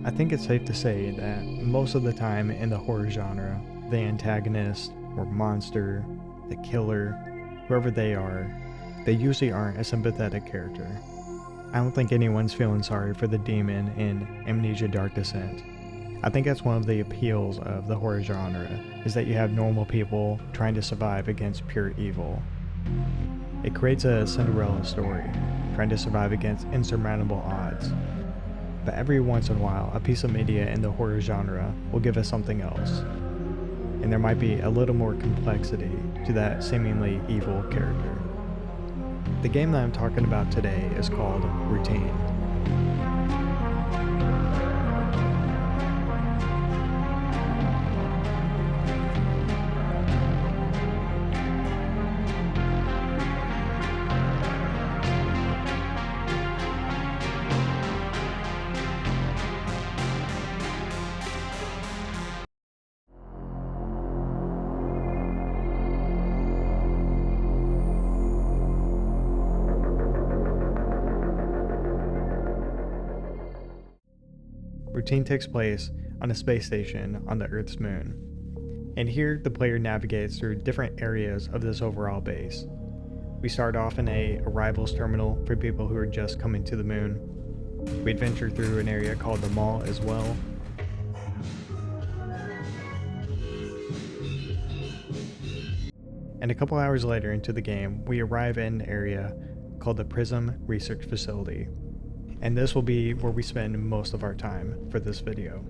I think it's safe to say that most of the time in the horror genre, the antagonist or monster, the killer, whoever they are, they usually aren't a sympathetic character. I don't think anyone's feeling sorry for the demon in Amnesia Dark Descent. I think that's one of the appeals of the horror genre, is that you have normal people trying to survive against pure evil. It creates a Cinderella story, trying to survive against insurmountable odds. But every once in a while, a piece of media in the horror genre will give us something else. And there might be a little more complexity to that seemingly evil character. The game that I'm talking about today is called Routine. Routine takes place on a space station on the Earth's moon. And here, the player navigates through different areas of this overall base. We start off in a arrivals terminal for people who are just coming to the moon. We adventure through an area called the Mall as well. And a couple hours later into the game, we arrive in an area called the Prism Research Facility. And this will be where we spend most of our time for this video.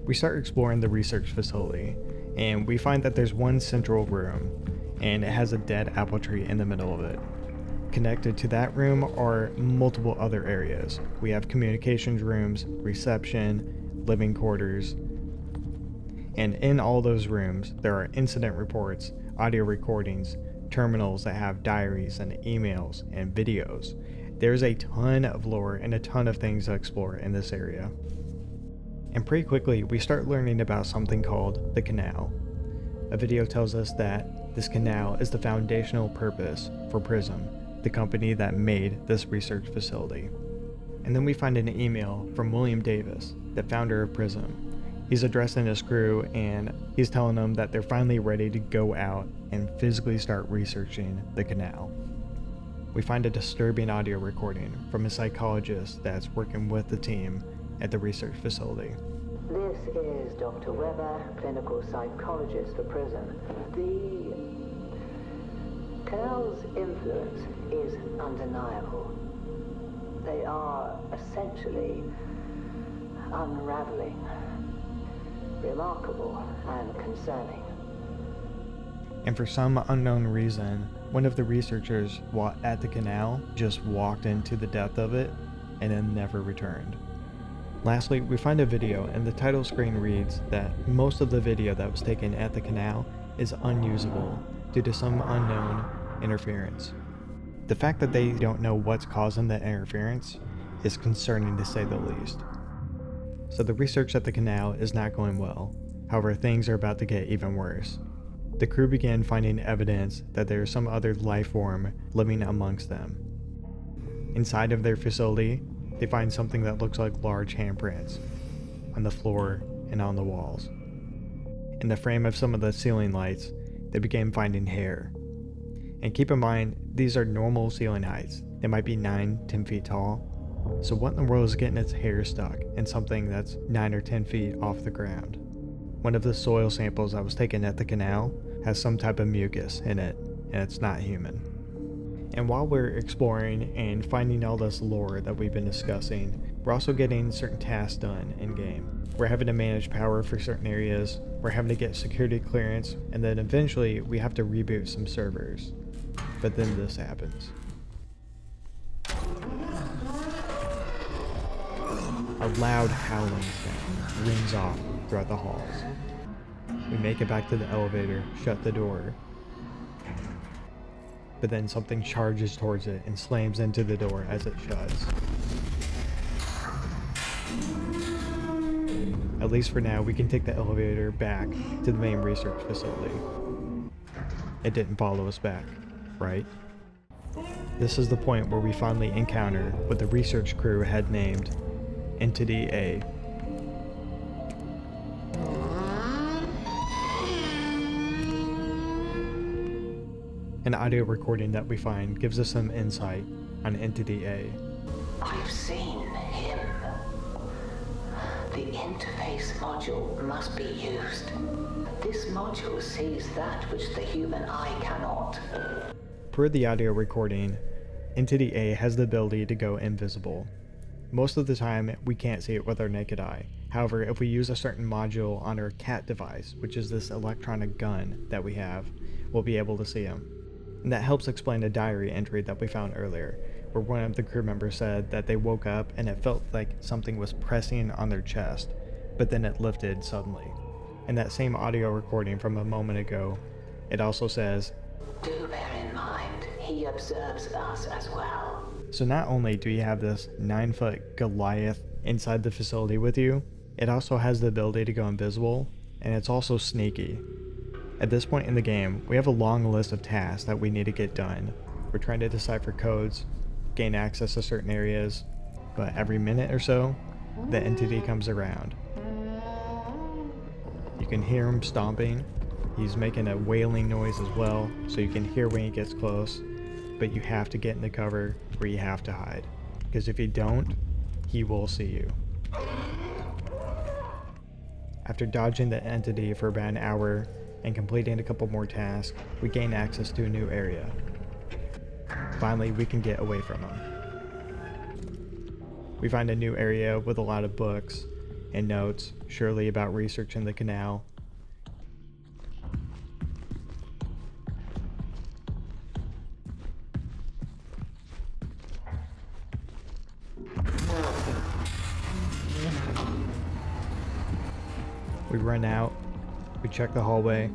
We start exploring the research facility, and we find that there's one central room, and it has a dead apple tree in the middle of it. Connected to that room are multiple other areas. We have communications rooms, reception, living quarters, and in all those rooms, there are incident reports, audio recordings, terminals that have diaries and emails and videos. There's a ton of lore and a ton of things to explore in this area. And pretty quickly, we start learning about something called the canal. A video tells us that this canal is the foundational purpose for Prism, the company that made this research facility. And then we find an email from William Davis, the founder of Prism. He's addressing his crew and he's telling them that they're finally ready to go out and physically start researching the canal. We find a disturbing audio recording from a psychologist that's working with the team at the research facility. This is Dr. Weber, clinical psychologist for Prism. The canal's influence is undeniable. They are essentially unraveling, remarkable and concerning. And for some unknown reason, one of the researchers at the canal just walked into the depth of it and then never returned. Lastly, we find a video and the title screen reads that most of the video that was taken at the canal is unusable due to some unknown interference. The fact that they don't know what's causing the interference is concerning to say the least. So the research at the canal is not going well. However, things are about to get even worse. The crew began finding evidence that there is some other life form living amongst them. Inside of their facility, they find something that looks like large handprints on the floor and on the walls. In the frame of some of the ceiling lights, they began finding hair. And keep in mind, these are normal ceiling heights. They might be 9-10 feet tall. So what in the world is getting its hair stuck in something that's 9 or 10 feet off the ground? One of the soil samples that was taken at the canal has some type of mucus in it, and it's not human. And while we're exploring and finding all this lore that we've been discussing, we're also getting certain tasks done in-game. We're having to manage power for certain areas, we're having to get security clearance, and then eventually we have to reboot some servers. But then this happens. A loud howling sound rings off throughout the halls. We make it back to the elevator, shut the door, but then something charges towards it and slams into the door as it shuts. At least for now, we can take the elevator back to the main research facility. It didn't follow us back, right? This is the point where we finally encounter what the research crew had named Entity A. An audio recording that we find gives us some insight on Entity A. I've seen him. The interface module must be used. This module sees that which the human eye cannot. Per the audio recording, Entity A has the ability to go invisible. Most of the time, we can't see it with our naked eye. However, if we use a certain module on our CAT device, which is this electronic gun that we have, we'll be able to see him. And that helps explain a diary entry that we found earlier, where one of the crew members said that they woke up and it felt like something was pressing on their chest, but then it lifted suddenly. In that same audio recording from a moment ago, it also says, Do bear in mind, he observes us as well. So not only do you have this 9-foot Goliath inside the facility with you, it also has the ability to go invisible, and it's also sneaky. At this point in the game, we have a long list of tasks that we need to get done. We're trying to decipher codes, gain access to certain areas, but every minute or so, the entity comes around. You can hear him stomping. He's making a wailing noise as well, so you can hear when he gets close, but you have to get into cover or you have to hide, because if you don't, he will see you. After dodging the entity for about an hour and completing a couple more tasks, we gain access to a new area. Finally, we can get away from him. We find a new area with a lot of books and notes, surely about research in the canal. We run out, we check the hallway,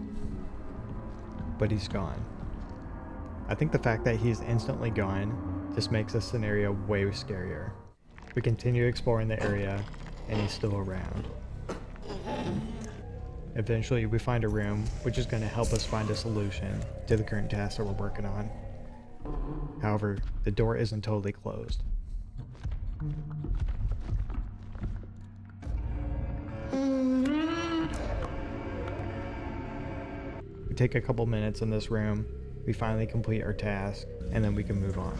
but he's gone. I think the fact that he's instantly gone just makes this scenario way scarier. We continue exploring the area, and he's still around. Eventually, we find a room, which is going to help us find a solution to the current task that we're working on. However, the door isn't totally closed. We take a couple minutes in this room, we finally complete our task, and then we can move on.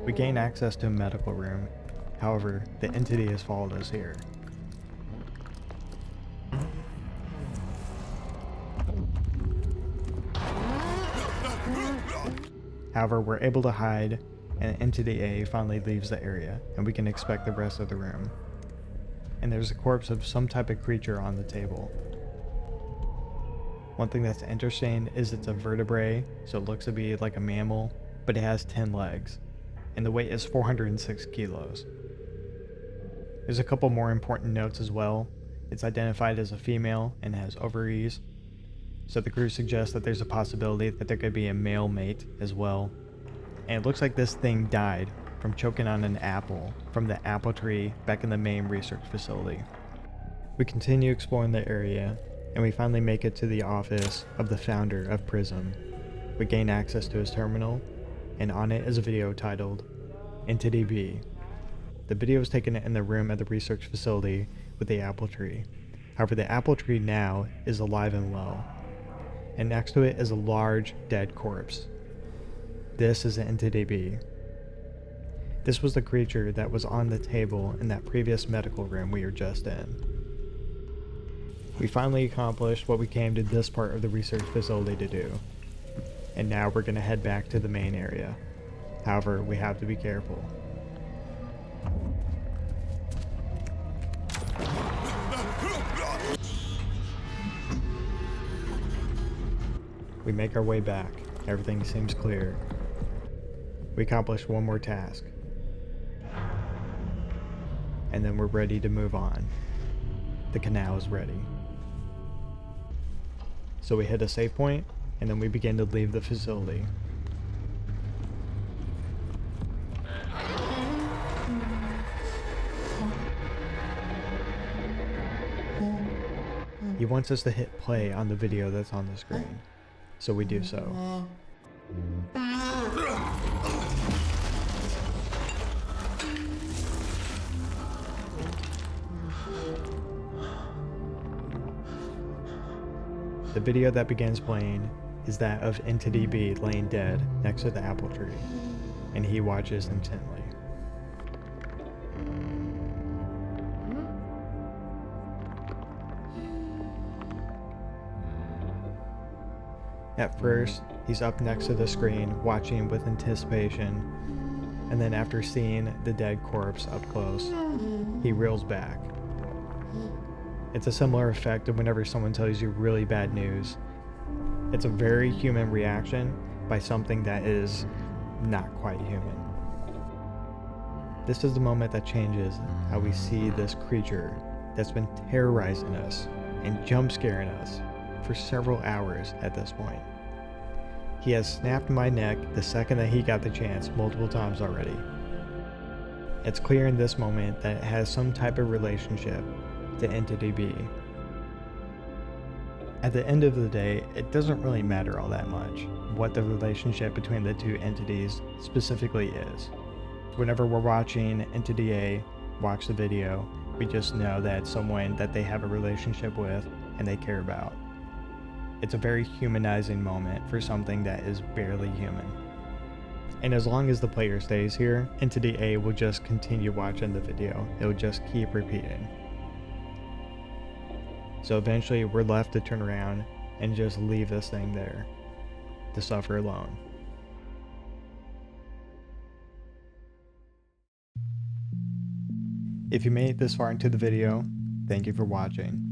We gain access to a medical room, however, the entity has followed us here. However, we're able to hide, and Entity A finally leaves the area, and we can inspect the rest of the room. And there's a corpse of some type of creature on the table. One thing that's interesting is it's a vertebrae, so it looks to be like a mammal, but it has 10 legs, and the weight is 406 kilos. There's a couple more important notes as well. It's identified as a female and has ovaries, so the crew suggests that there's a possibility that there could be a male mate as well. And it looks like this thing died from choking on an apple from the apple tree back in the main research facility. We continue exploring the area, and we finally make it to the office of the founder of Prism. We gain access to his terminal, and on it is a video titled Entity B. The video was taken in the room at the research facility with the apple tree. However, the apple tree now is alive and well, and next to it is a large dead corpse. This is Entity B. This was the creature that was on the table in that previous medical room we were just in. We finally accomplished what we came to this part of the research facility to do, and now we're going to head back to the main area. However, we have to be careful. We make our way back. Everything seems clear. We accomplish one more task, and then we're ready to move on. The canal is ready. So we hit a save point, and then we begin to leave the facility. He wants us to hit play on the video that's on the screen, so we do so. The video that begins playing is that of Entity B laying dead next to the apple tree, and he watches intently. At first, he's up next to the screen watching with anticipation, and then after seeing the dead corpse up close, he reels back. It's a similar effect of whenever someone tells you really bad news. It's a very human reaction by something that is not quite human. This is the moment that changes how we see this creature that's been terrorizing us and jump scaring us for several hours at this point. He has snapped my neck the second that he got the chance multiple times already. It's clear in this moment that it has some type of relationship to Entity B. At the end of the day, it doesn't really matter all that much what the relationship between the two entities specifically is. Whenever we're watching Entity A watch the video, we just know that it's someone that they have a relationship with and they care about. It's a very humanizing moment for something that is barely human. And as long as the player stays here, Entity A will just continue watching the video. It will just keep repeating. So eventually we're left to turn around and just leave this thing there to suffer alone. If you made it this far into the video, thank you for watching.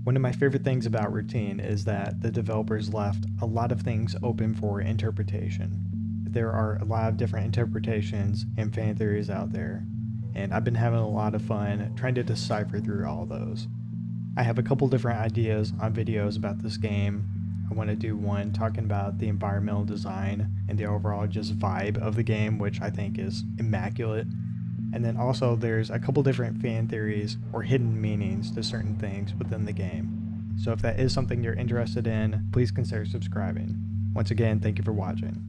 One of my favorite things about Routine is that the developers left a lot of things open for interpretation. There are a lot of different interpretations and fan theories out there, and I've been having a lot of fun trying to decipher through all those. I have a couple different ideas on videos about this game. I want to do one talking about the environmental design and the overall just vibe of the game, which I think is immaculate. And then also there's a couple different fan theories or hidden meanings to certain things within the game. So if that is something you're interested in, please consider subscribing. Once again, thank you for watching.